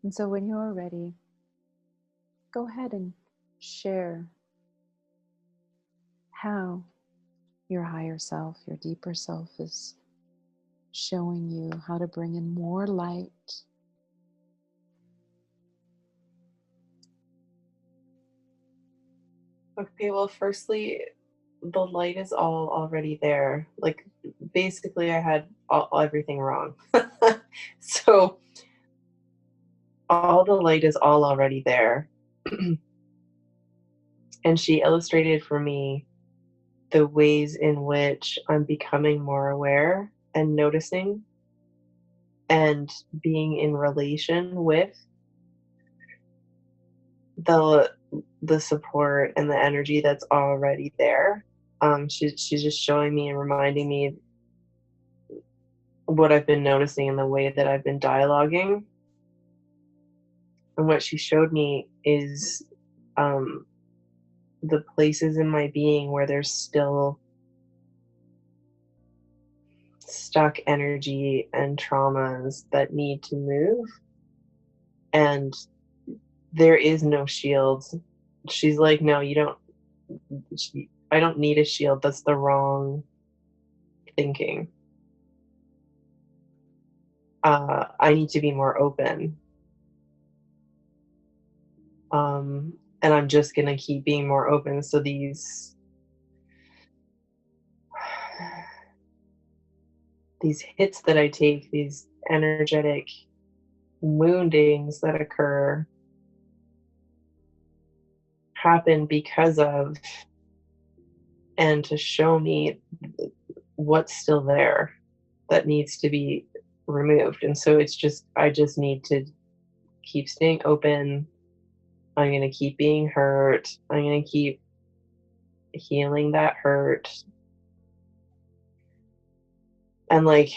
And so when you're ready, go ahead and share how your higher self, your deeper self, is showing you how to bring in more light. Okay, well, firstly, the light is all already there. Like, basically, I had everything wrong. So, all the light is all already there. And she illustrated for me the ways in which I'm becoming more aware and noticing and being in relation with the the support and the energy that's already there. She's just showing me and reminding me what I've been noticing in the way that I've been dialoguing. And what she showed me is um, the places in my being where there's still stuck energy and traumas that need to move. And there is no shield. She's like, no, you don't. I don't need a shield. That's the wrong thinking. I need to be more open. And I'm just going to keep being more open. So these hits that I take, these energetic woundings that occur, happen because of, and to show me what's still there that needs to be removed. And so I just need to keep staying open. I'm going to keep being hurt. I'm going to keep healing that hurt. And like,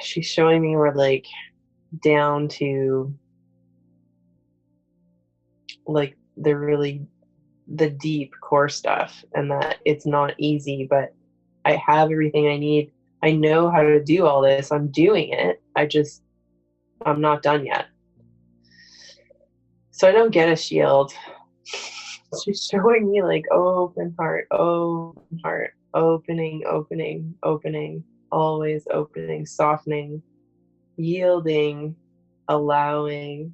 she's showing me we're like down to like the deep core stuff, and that it's not easy, but I have everything I need. I know how to do all this. I'm doing it. I'm not done yet. So I don't get a shield. She's showing me like open heart, opening, opening, opening, always opening, softening, yielding, allowing.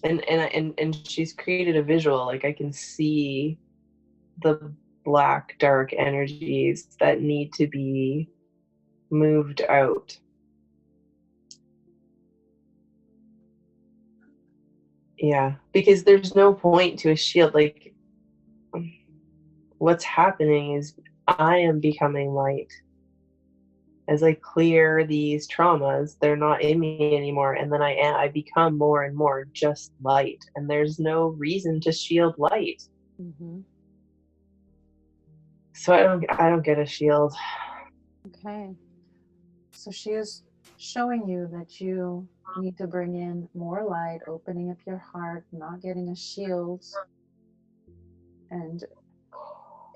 And she's created a visual, like I can see the black dark energies that need to be moved out. Yeah, because there's no point to a shield. Like, what's happening is I am becoming light. As I clear these traumas, they're not in me anymore, and then I become more and more just light, and there's no reason to shield light. Mm-hmm. So I don't get a shield. Okay. So she is showing you that you need to bring in more light, opening up your heart, not getting a shield, and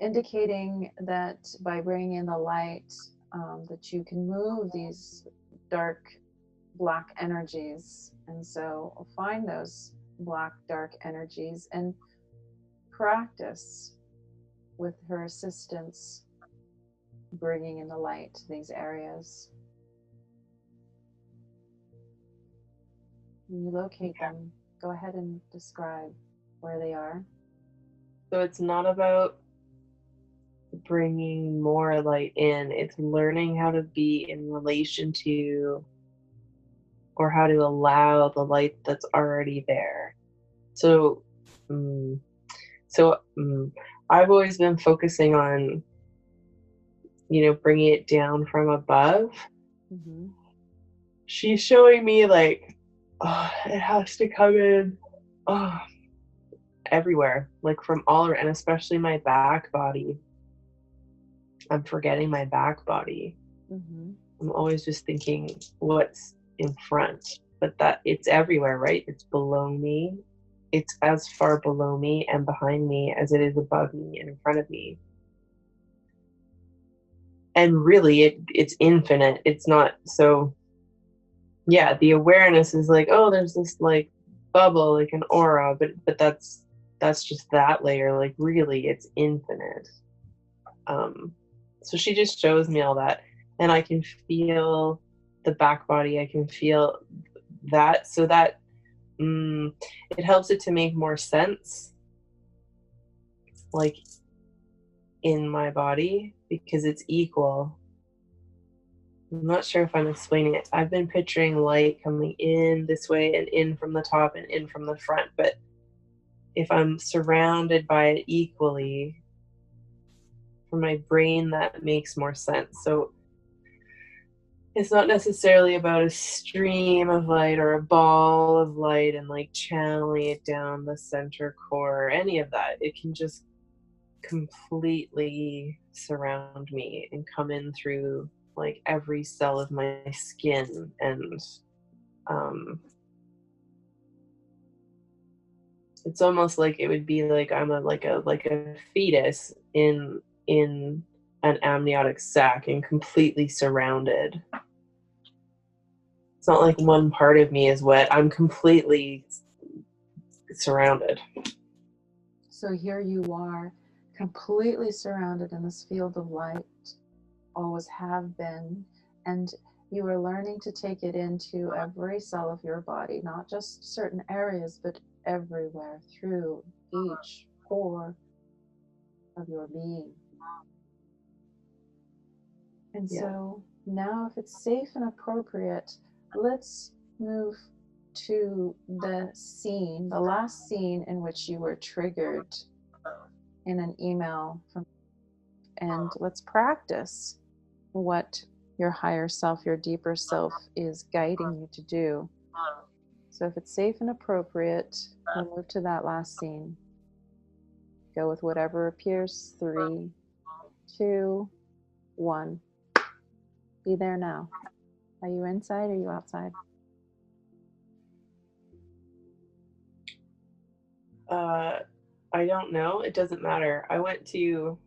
indicating that by bringing in the light, that you can move these dark black energies. And so find those black dark energies and practice with her assistance bringing in the light to these areas. When you locate them, go ahead and describe where they are. So it's not about bringing more light in, it's learning how to be in relation to, or how to allow the light that's already there. So, mm, I've always been focusing on, bringing it down from above. Mm-hmm. She's showing me like, it has to come in, everywhere, like from all around, and especially my back body. I'm forgetting my back body. Mm-hmm. I'm always just thinking what's in front, but that it's everywhere, right? It's below me. It's as far below me and behind me as it is above me and in front of me. And really, it's infinite. It's not so. yeah, the awareness is like, oh, there's this like bubble, like an aura, but that's just that layer. Like really, it's infinite. Um, so she just shows me all that, and I can feel the back body. I can feel that, so that it helps it to make more sense, like in my body, because it's equal. I'm not sure if I'm explaining it. I've been picturing light coming in this way and in from the top and in from the front, but if I'm surrounded by it equally, for my brain, that makes more sense. So it's not necessarily about a stream of light or a ball of light and like channeling it down the center core or any of that. It can just completely surround me and come in through like every cell of my skin, and um, it's almost like it would be like I'm a fetus in an amniotic sac and completely surrounded. It's not like one part of me is wet. I'm completely surrounded. So here you are, completely surrounded in this field of light, always have been, and you are learning to take it into every cell of your body, not just certain areas, but everywhere through each pore of your being. And Yeah. so now, if it's safe and appropriate, let's move to the scene, the last scene in which you were triggered in an email from, and let's practice what your higher self, your deeper self is guiding you to do. So if it's safe and appropriate, we'll move to that last scene. Go with whatever appears. 3, 2, 1. Be there now. Are you inside or are you outside? I don't know. It doesn't matter. I went to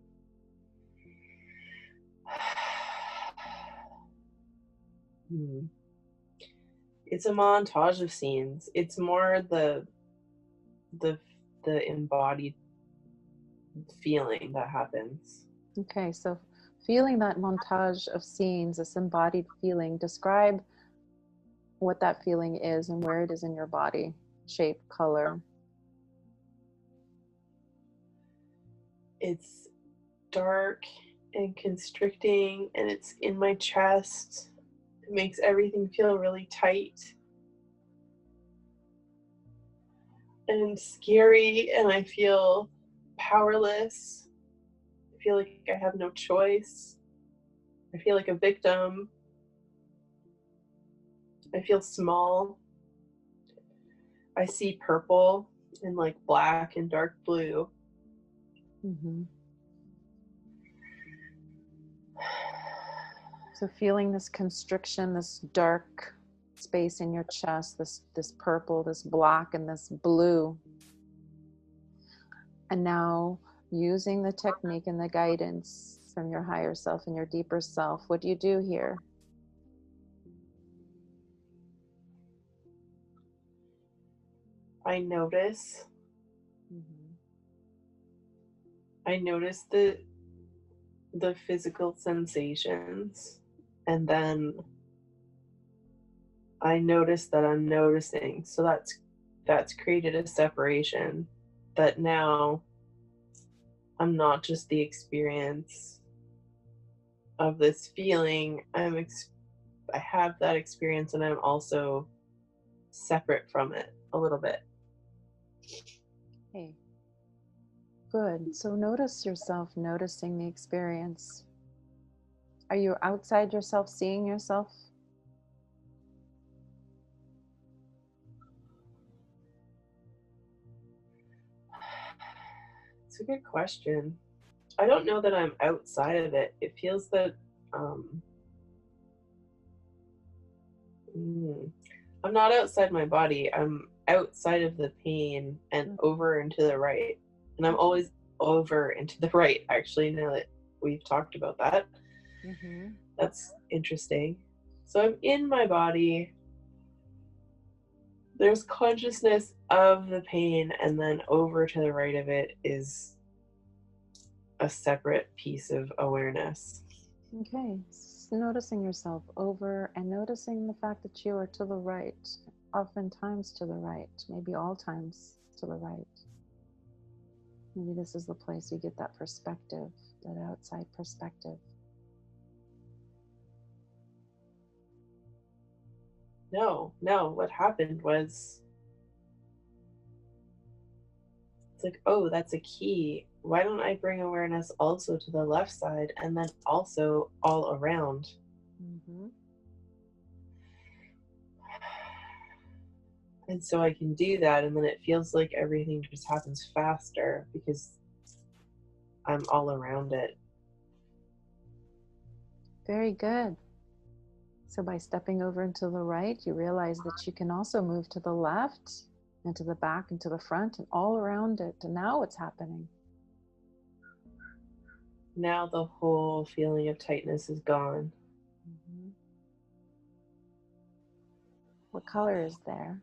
it's a montage of scenes. It's more the the embodied feeling that happens. Okay, so feeling that montage of scenes, this embodied feeling, describe what that feeling is and where it is in your body, shape, color. It's dark and constricting, and it's in my chest. It makes everything feel really tight and scary, and I feel powerless. I feel like I have no choice. I feel like a victim. I feel small. I see purple and like black and dark blue. Mm-hmm. So feeling this constriction, this dark space in your chest, this purple, this black, and this blue. And now using the technique and the guidance from your higher self and your deeper self, what do you do here? I notice. Mm-hmm. I notice the physical sensations, and then I notice that I'm noticing. So that's created a separation, that now I'm not just the experience of this feeling. I have that experience, and I'm also separate from it a little bit. Okay. Good. So notice yourself noticing the experience. Are you outside yourself, seeing yourself? It's a good question. I don't know that I'm outside of it. It feels that I'm not outside my body. I'm outside of the pain and over and to the right. And I'm always over and to the right, actually, now that we've talked about that. Mm-hmm. That's interesting. So I'm in my body. there's consciousness of the pain, and then over to the right of it is a separate piece of awareness. Okay, noticing yourself over and noticing the fact that you are to the right, oftentimes to the right, maybe all times to the right. Maybe this is the place you get that perspective, that outside perspective. No, what happened was, it's like, oh, that's a key. Why don't I bring awareness also to the left side and then also all around? Mm-hmm. And so I can do that, and then it feels like everything just happens faster because I'm all around it. Very good. So by stepping over and to the right, you realize that you can also move to the left and to the back and to the front and all around it. And now what's happening? Now the whole feeling of tightness is gone. Mm-hmm. What color is there?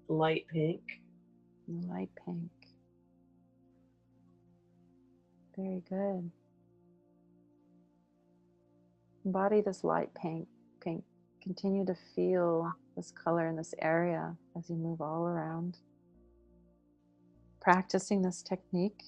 Light pink. Light pink. Very good. Embody this light pink. Continue to feel this color in this area as you move all around. Practicing this technique.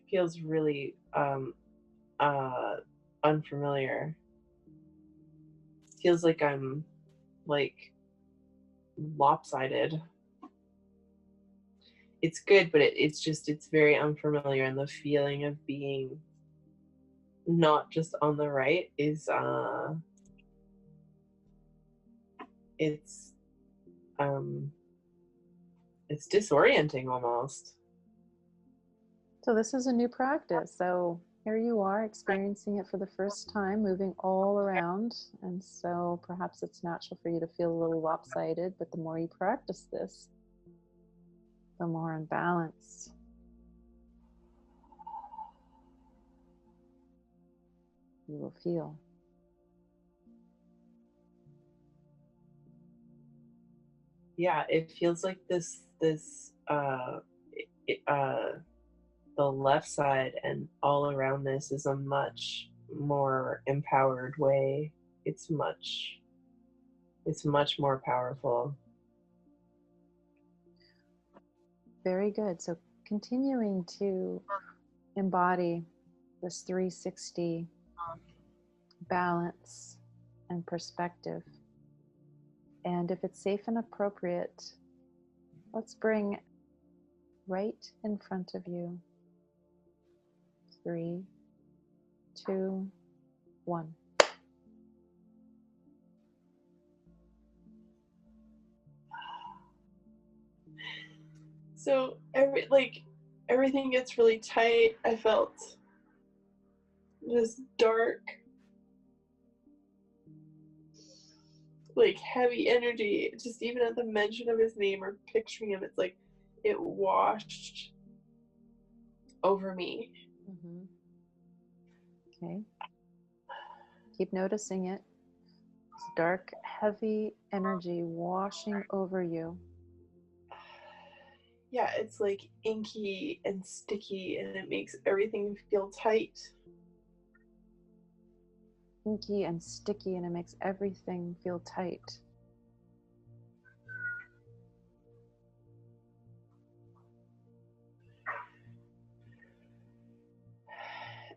Feels really unfamiliar. Feels like I'm like lopsided. It's good, but it's very unfamiliar, and the feeling of being not just on the right is it's um it's disorienting almost. So this is a new practice. So here you are experiencing it for the first time, moving all around. And so perhaps it's natural for you to feel a little lopsided, but the more you practice this, the more in balance you will feel. Yeah, it feels like the left side and all around this is a much more empowered way. It's much more powerful. Very good. So continuing to embody this 360 balance and perspective. And if it's safe and appropriate, let's bring right in front of you. 3, 2, 1. So everything gets really tight. I felt this dark, like heavy energy. Just even at the mention of his name or picturing him, it's like it washed over me. Mm-hmm. Okay. Keep noticing it. This dark, heavy energy washing over you. Yeah, it's like inky and sticky, and it makes everything feel tight. Inky and sticky, and it makes everything feel tight.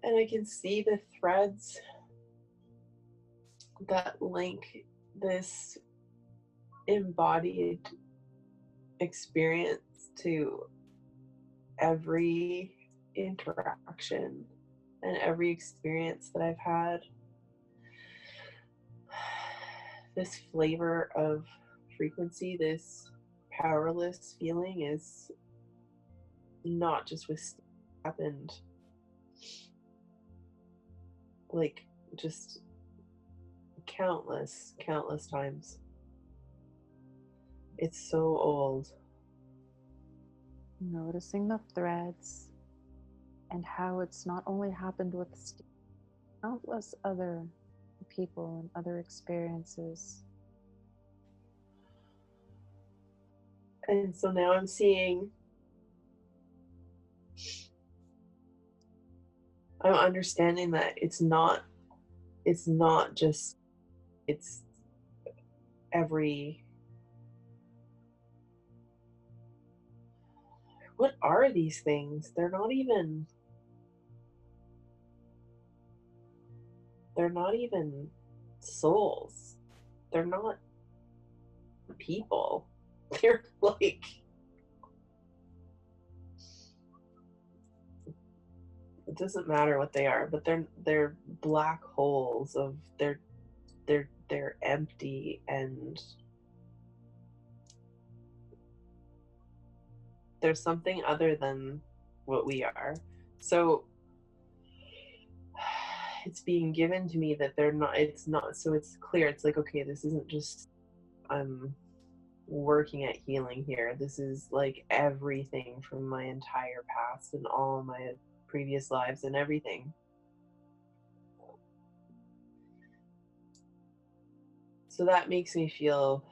And I can see the threads that link this embodied experience to every interaction and every experience that I've had. This flavor of frequency, this powerless feeling is not just what happened. like just countless times. It's so old. Noticing the threads and how it's not only happened with Steve, countless other people and other experiences. And so now I'm understanding that it's not just, it's every, what are these things? They're not even souls. They're not people. They're like, it doesn't matter what they are, but they're black holes of, they're empty, and there's something other than what we are. So it's being given to me that they're not, it's not, so it's clear, it's like, okay, this isn't just I'm working at healing here. This is like everything from my entire past and all my previous lives and everything. So that makes me feel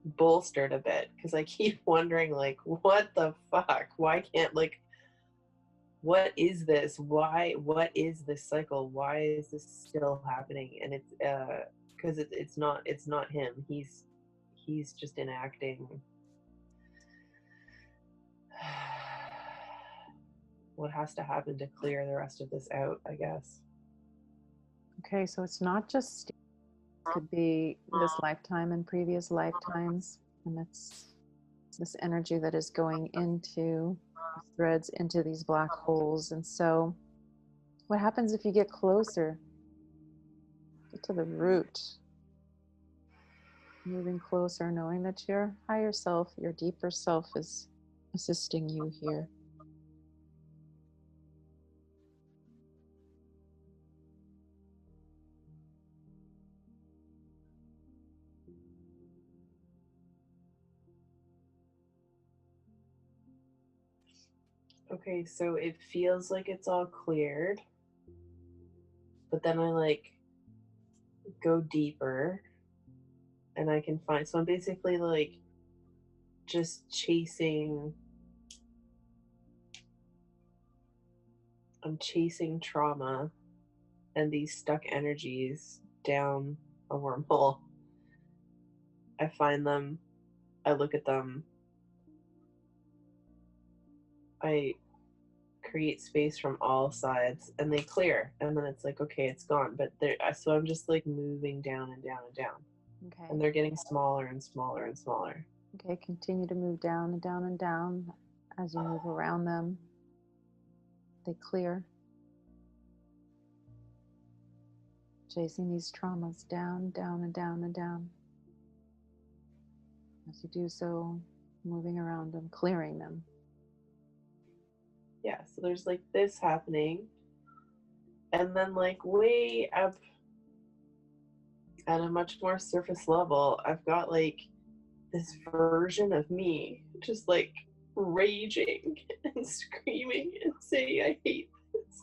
bolstered a bit, because I keep wondering, like, what the fuck? Why can't, like, what is this? What is this cycle? Why is this still happening? And it's because it's not him. He's just enacting what has to happen to clear the rest of this out, I guess. Okay, so it's not just Steve. It could be this lifetime and previous lifetimes, and it's this energy that is going into threads, into these black holes. And so what happens if you get closer, get to the root, moving closer, knowing that your higher self, your deeper self, is assisting you here? Okay, so it feels like it's all cleared, but then I like go deeper and I can find, so I'm basically like just I'm chasing trauma and these stuck energies down a wormhole. I find them, I look at them, I create space from all sides, and they clear, and then it's like, okay, it's gone. But so I'm just like moving down and down and down. Okay. And they're getting smaller and smaller and smaller. Okay, continue to move down and down and down. As you move around them, they clear. Chasing these traumas down, down, and down and down. As you do so, moving around them, clearing them. Yeah, so there's like this happening. And then like way up at a much more surface level, I've got like this version of me just like raging and screaming and saying, I hate this.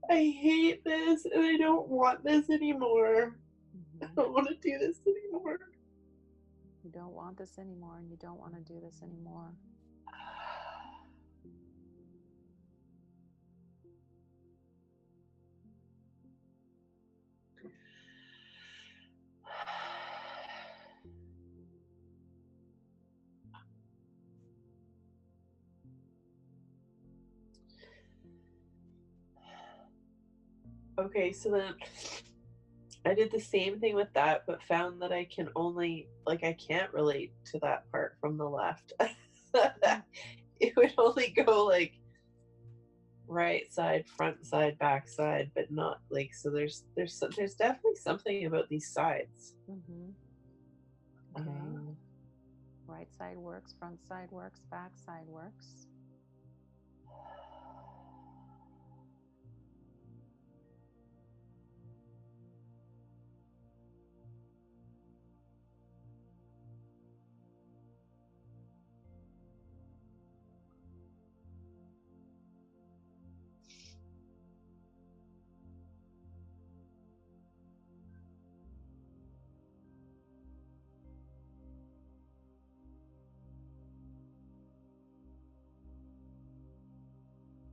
I hate this, and I don't want this anymore. I don't want to do this anymore. You don't want this anymore, and you don't want to do this anymore. Okay, so then I did the same thing with that, but found that I can only, like, I can't relate to that part from the left. It would only go like right side, front side, back side, but not like, so there's definitely something about these sides. Okay. Right side works, front side works, back side works.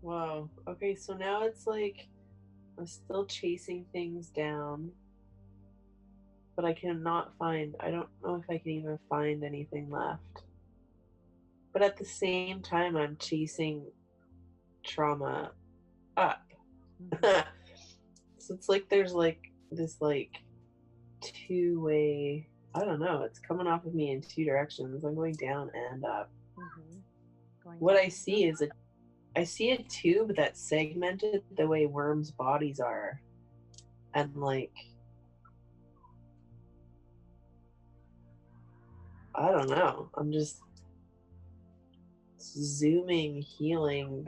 Whoa. Okay, so now it's like I'm still chasing things down, but I cannot find, I don't know if I can even find anything left. But at the same time, I'm chasing trauma up. Mm-hmm. So it's like there's like this like two-way, I don't know, it's coming off of me in two directions. I'm going down and up. Mm-hmm. Going What down I and up. see is I see a tube that's segmented the way worms' bodies are. And like, I don't know. I'm just zooming, healing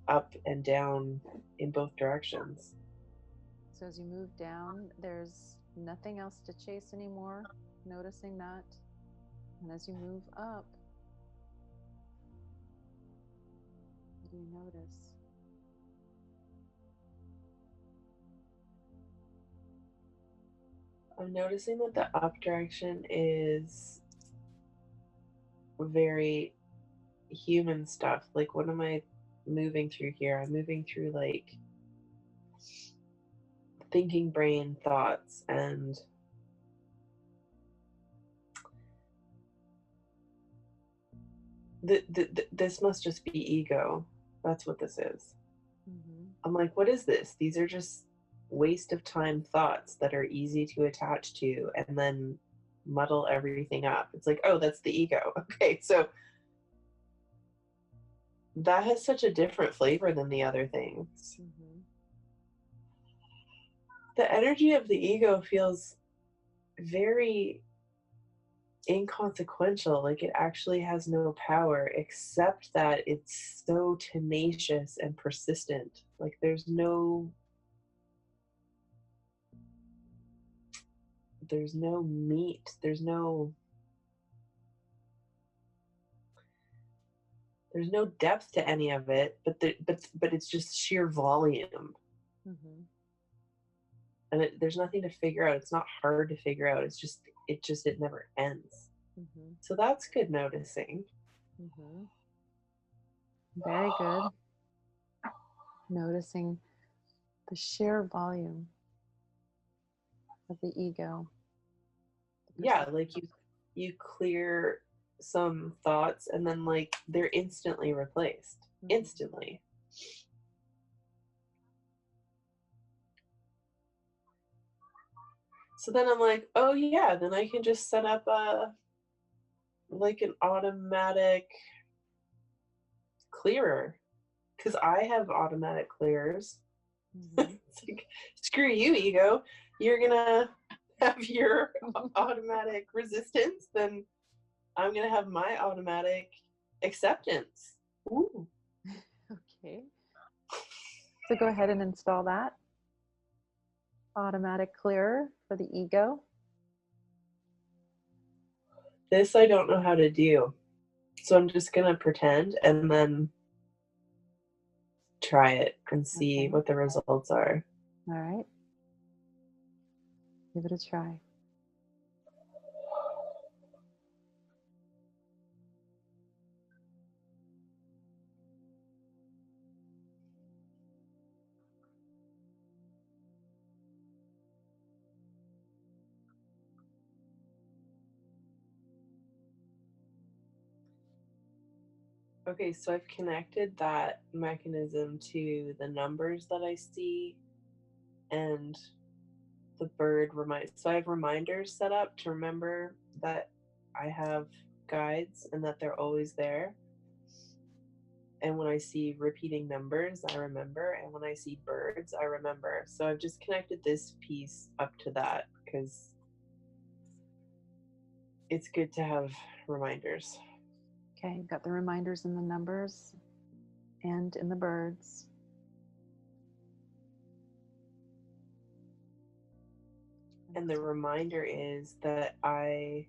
up and down in both directions. So as you move down, there's nothing else to chase anymore. Noticing that. And as you move up, what do you notice? I'm noticing that the up direction is very human stuff. Like, what am I moving through here? I'm moving through like thinking brain thoughts, and this must just be ego. That's what this is. Mm-hmm. I'm like, what is this? These are just waste of time thoughts that are easy to attach to and then muddle everything up. It's like, oh, that's the ego. Okay, so that has such a different flavor than the other things. Mm-hmm. The energy of the ego feels very inconsequential, like it actually has no power, except that it's so tenacious and persistent. Like there's no meat, there's no depth to any of it, but it's just sheer volume, Mm-hmm. and there's nothing to figure out. It's not hard to figure out. It never ends. Mm-hmm. So that's good noticing. Mm-hmm. Very good. Noticing the sheer volume of the ego. The Yeah, like you clear some thoughts and then like they're instantly replaced. Mm-hmm. Instantly. So then I'm like, oh yeah, then I can just set up a like an automatic clearer, because I have automatic clearers. Mm-hmm. It's like, screw you, ego. You're gonna have your automatic resistance, then I'm gonna have my automatic acceptance. Ooh. Okay. So go ahead and install that automatic clearer for the ego. This I don't know how to do. So I'm just gonna pretend and then try it and see Okay. what the results are. All right. Give it a try. Okay, so I've connected that mechanism to the numbers that I see and the bird reminds. So I have reminders set up to remember that I have guides and that they're always there. And when I see repeating numbers, I remember. And when I see birds, I remember. So I've just connected this piece up to that because it's good to have reminders. Okay, you've got the reminders in the numbers and in the birds. And the reminder is that I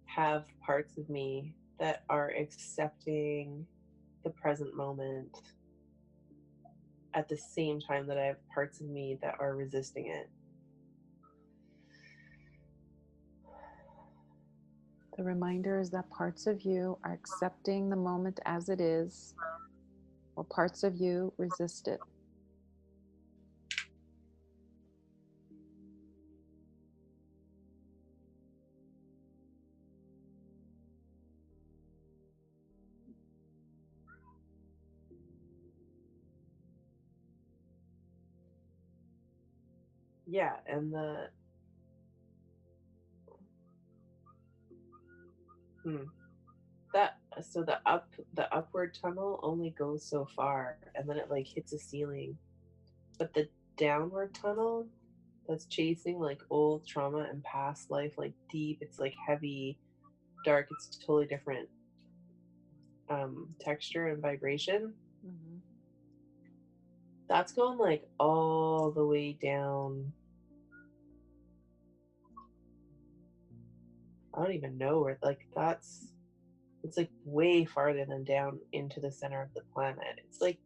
have parts of me that are accepting the present moment at the same time that I have parts of me that are resisting it. The reminder is that parts of you are accepting the moment as it is, while parts of you resist it. Yeah, and the upward tunnel only goes so far, and then it like hits a ceiling. But the downward tunnel that's chasing like old trauma and past life, like deep, it's like heavy, dark, it's totally different texture and vibration. Mm-hmm. That's going like all the way down. I don't even know where, like, it's like way farther than down into the center of the planet. It's like,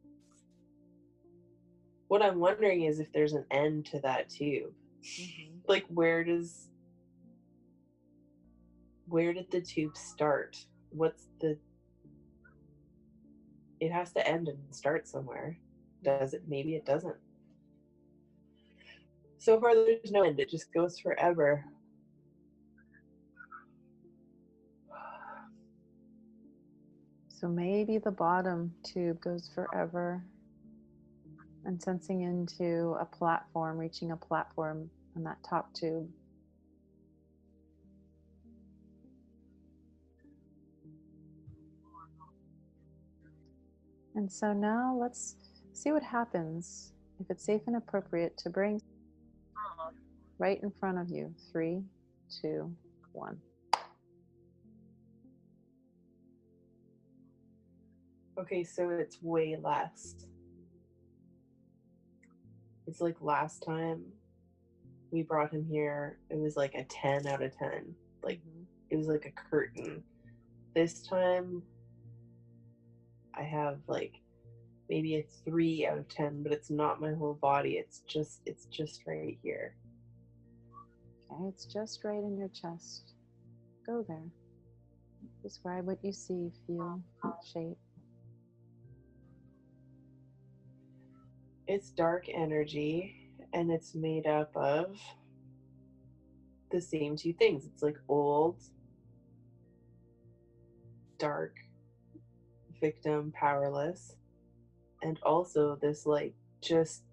what I'm wondering is if there's an end to that tube. Mm-hmm. Like, where did the tube start? It has to end and start somewhere. Does it? Maybe it doesn't. So far, there's no end. It just goes forever. So maybe the bottom tube goes forever, and sensing into a platform, reaching a platform on that top tube. And so now let's see what happens if it's safe and appropriate to bring right in front of you. 3, 2, 1. Okay, so it's way less. It's like last time we brought him here, it was like a 10 out of 10. Like, it was like a curtain. This time, I have like maybe a 3 out of 10, but it's not my whole body. It's just right here. Okay, it's just right in your chest. Go there. Describe what you see, feel, shape. It's dark energy, and it's made up of the same two things. It's like old, dark, victim, powerless, and also this like just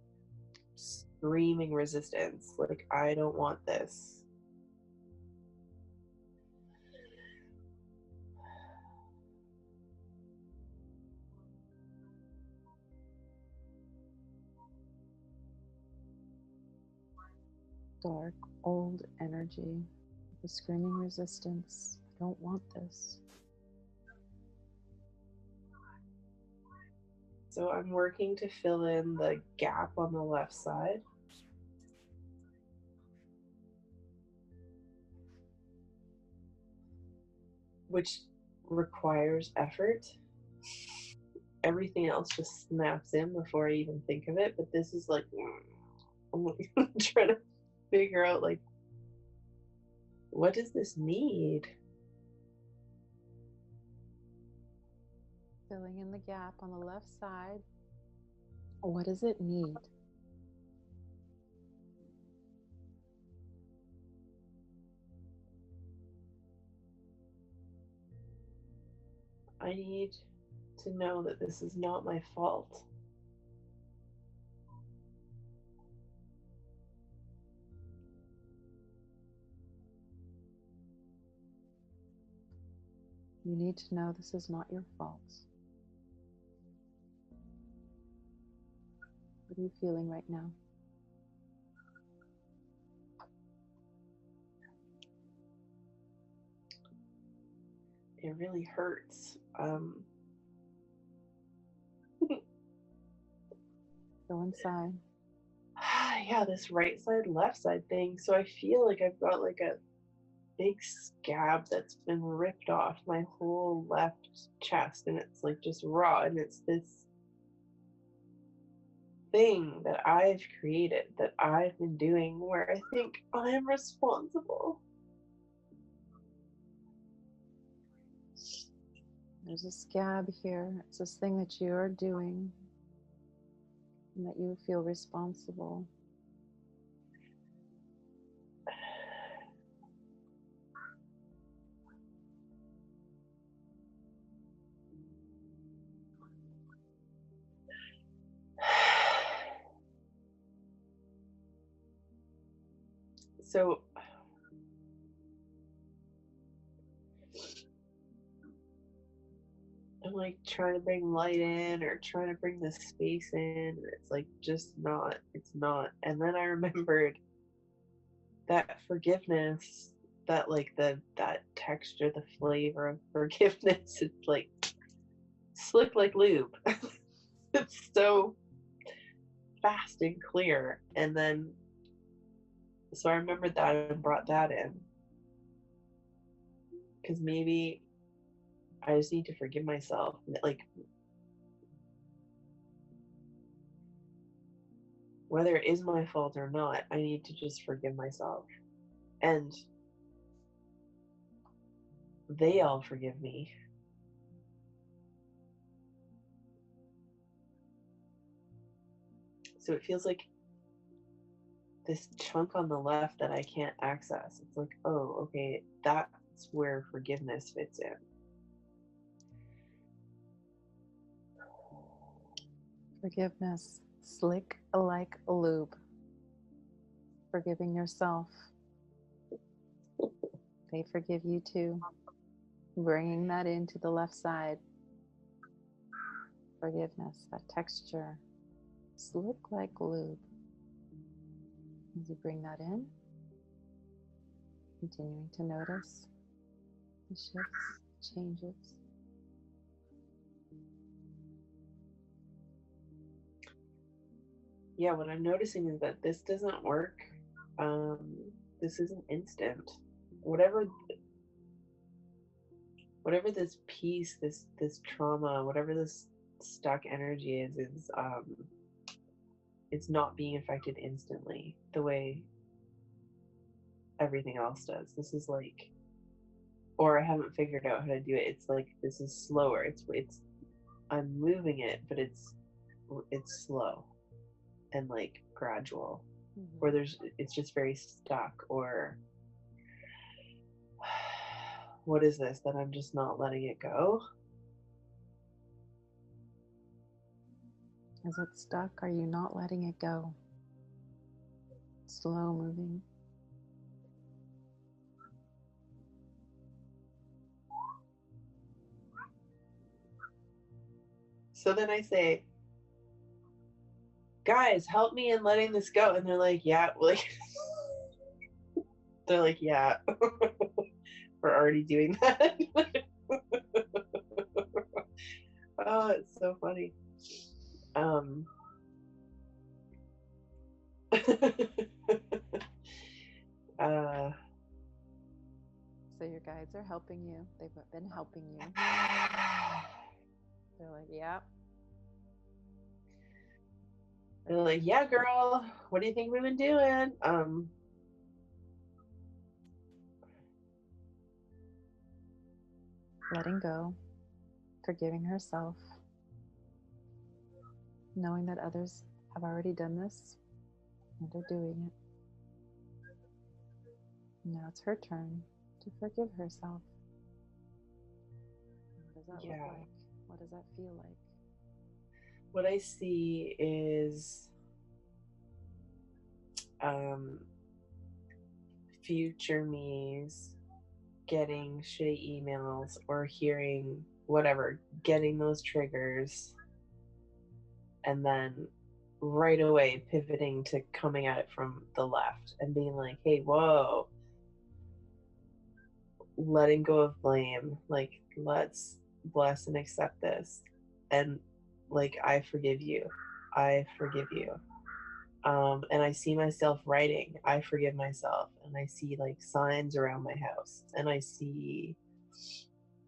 screaming resistance. Like, I don't want this. Dark, old energy, the screaming resistance. I don't want this. So I'm working to fill in the gap on the left side. Which requires effort. Everything else just snaps in before I even think of it, but this is like, I'm like trying to figure out like, what does this need? Filling in the gap on the left side. What does it need? I need to know that this is not my fault. You need to know this is not your fault. What are you feeling right now? It really hurts. Go inside. Yeah, this right side, left side thing. So I feel like I've got like a big scab that's been ripped off my whole left chest, and it's like just raw, and it's this thing that I've created, that I've been doing, where I think I'm responsible. There's a scab here. It's this thing that you are doing and that you feel responsible. So I'm like trying to bring light in or trying to bring the space in, and it's like just not, it's not. And then I remembered that forgiveness, that like that texture, the flavor of forgiveness, it's like slick like lube. It's so fast and clear. And then so I remembered that and brought that in. Because maybe I just need to forgive myself. Like, whether it is my fault or not, I need to just forgive myself. And they all forgive me. So it feels like this chunk on the left that I can't access. It's like, oh, okay, that's where forgiveness fits in. Forgiveness, slick like a lube. Forgiving yourself. They forgive you too. Bringing that into the left side. Forgiveness, that texture. Slick like lube. As you bring that in, continuing to notice the shifts, changes. Yeah, what I'm noticing is that this doesn't work. This isn't instant. Whatever this piece, this trauma, whatever this stuck energy is it's not being affected instantly the way everything else does. This is like, or I haven't figured out how to do it. It's like this is slower. It's I'm moving it, but it's slow and like gradual. Or it's just very stuck, or what is this that I'm just not letting it go? Is it stuck? Are you not letting it go? Slow moving. So then I say, guys, help me in letting this go. And they're like, yeah, like, they're like, yeah, we're already doing that. Oh, it's so funny. So your guides are helping you. They've been helping you. They're like, yeah. They're like, yeah, girl, what do you think we've been doing? Letting go, forgiving herself, knowing that others have already done this and are doing it. Now it's her turn to forgive herself. What does that look like? What does that feel like? What I see is future me's getting shitty emails or hearing whatever, getting those triggers, and then right away pivoting to coming at it from the left and being like, hey, whoa, letting go of blame, like, let's bless and accept this, and like, I forgive you. And I see myself writing, I forgive myself, and I see like signs around my house, and I see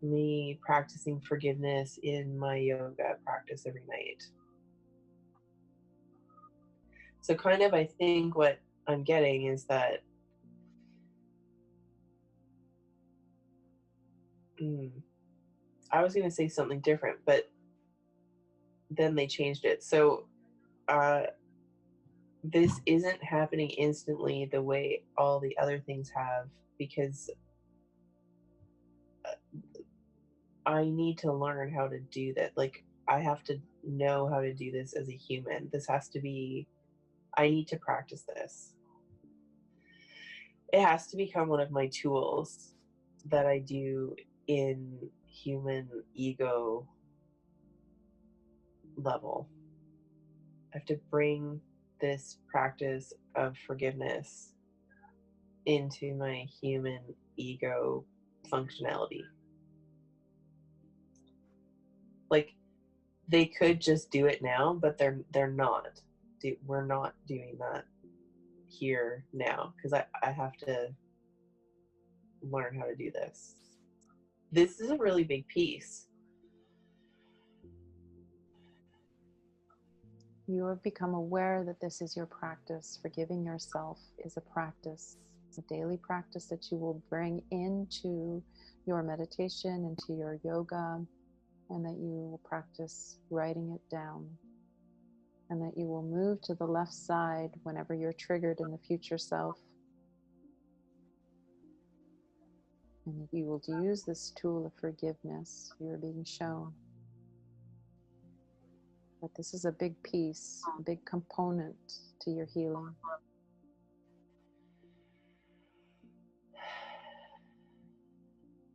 me practicing forgiveness in my yoga practice every night. So kind of, I think what I'm getting is that I was going to say something different, but then they changed it. So this isn't happening instantly the way all the other things have, because I need to learn how to do that. Like, I have to know how to do this as a human. This has to be, I need to practice this. It has to become one of my tools that I do in human ego level. I have to bring this practice of forgiveness into my human ego functionality. Like, they could just do it now, but they're not. We're not doing that here now, because I have to learn how to do this. This is a really big piece. You have become aware that this is your practice. Forgiving yourself is a practice. It's a daily practice that you will bring into your meditation, into your yoga, and that you will practice writing it down. And that you will move to the left side whenever you're triggered in the future self. And you will use this tool of forgiveness you're being shown. But this is a big piece, a big component to your healing.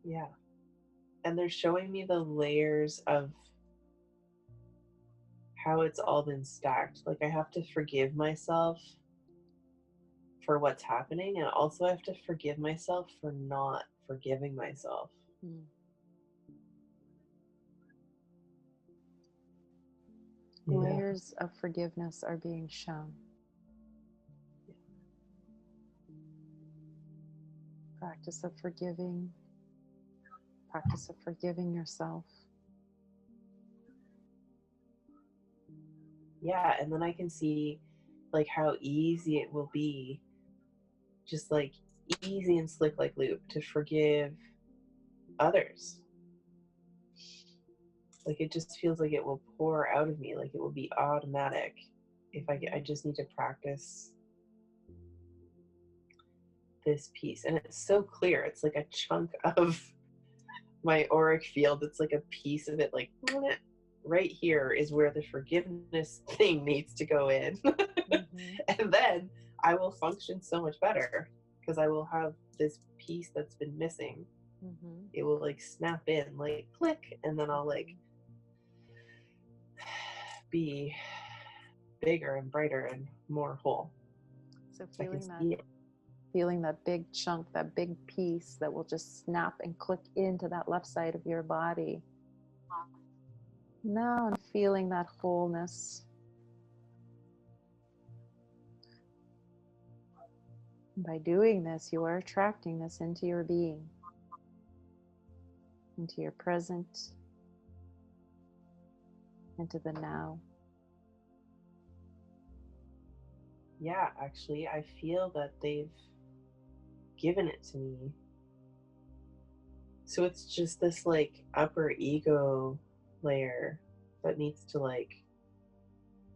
Yeah. And they're showing me the layers of how it's all been stacked. Like, I have to forgive myself for what's happening, and also I have to forgive myself for not forgiving myself. Mm. Yeah. Layers of forgiveness are being shown. Yeah. Practice of forgiving yourself. Yeah, and then I can see like how easy it will be, just like easy and slick like loop, to forgive others. Like, it just feels like it will pour out of me, like it will be automatic. If I just need to practice this piece, and it's so clear. It's like a chunk of my auric field. It's like a piece of it, like right here is where the forgiveness thing needs to go in. Mm-hmm. And then I will function so much better, because I will have this piece that's been missing. Mm-hmm. It will like snap in, like click, and then I'll like be bigger and brighter and more whole. So feeling that big chunk, that big piece that will just snap and click into that left side of your body. Now I'm feeling that wholeness. By doing this, you are attracting this into your being, into your present, into the now. Yeah, actually, I feel that they've given it to me. So it's just this like upper ego layer that needs to like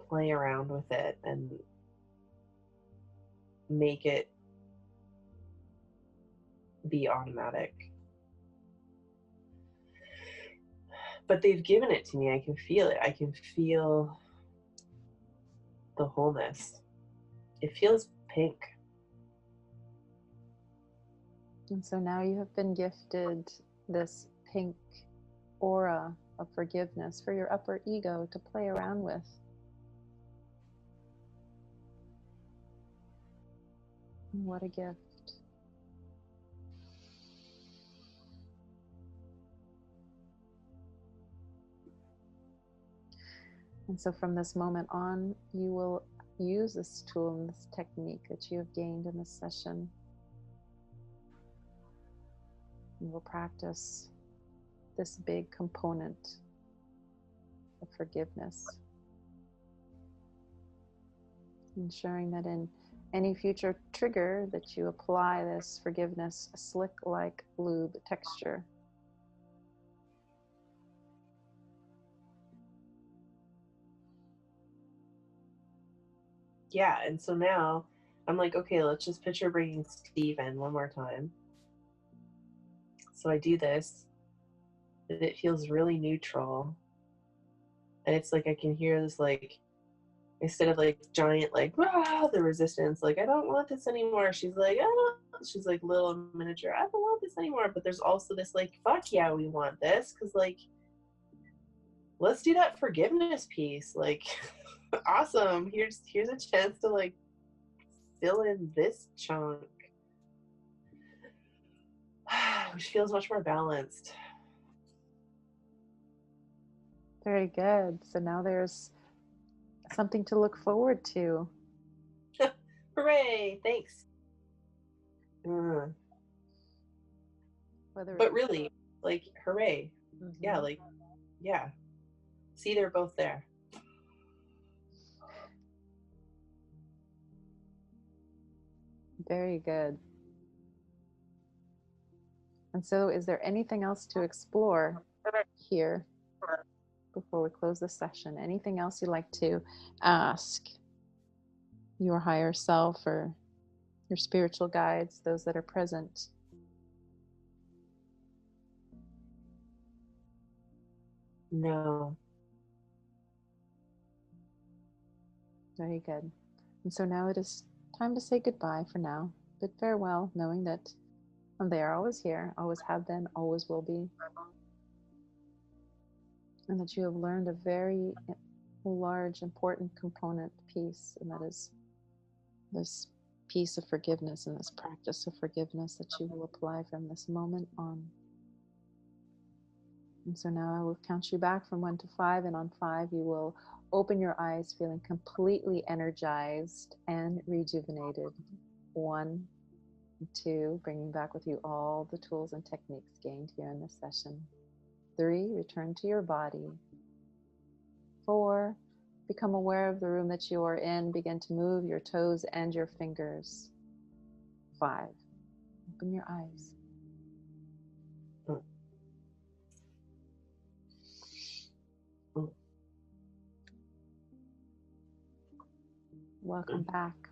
play around with it and make it be automatic. But they've given it to me. I can feel it. I can feel the wholeness. It feels pink. And so now you have been gifted this pink aura of forgiveness for your upper ego to play around with. What a gift. And so from this moment on, you will use this tool and this technique that you have gained in this session. You will practice this big component of forgiveness, ensuring that in any future trigger that you apply this forgiveness slick like lube texture. yeah, and so now I'm like, okay, let's just picture bringing Steve in one more time. So I do this, and it feels really neutral. And it's like I can hear this, like, instead of like giant, like, "Rah," the resistance, like, I don't want this anymore. She's like, I don't, she's like little miniature, I don't want this anymore. But there's also this, like, fuck yeah, we want this. Cause like, let's do that forgiveness piece. Like, awesome. Here's a chance to like fill in this chunk, which feels much more balanced. Very good. So now there's something to look forward to. Hooray! Thanks. Whether But it's really, like, hooray! Yeah, Mhm. like, yeah. See, they're both there. Very good. And so, is there anything else to explore here before we close the session? Anything else you'd like to ask your higher self or your spiritual guides, those that are present? No. Very good. And so now it is time to say goodbye for now. Bid farewell, knowing that they are always here, always have been, always will be, and that you have learned a very large, important component piece, and that is this piece of forgiveness and this practice of forgiveness that you will apply from this moment on. And so now I will count you back from 1 to 5, and on 5 you will open your eyes feeling completely energized and rejuvenated. 1, 2, bringing back with you all the tools and techniques gained here in this session. 3, return to your body. 4, become aware of the room that you are in. Begin to move your toes and your fingers. 5, open your eyes. Welcome back.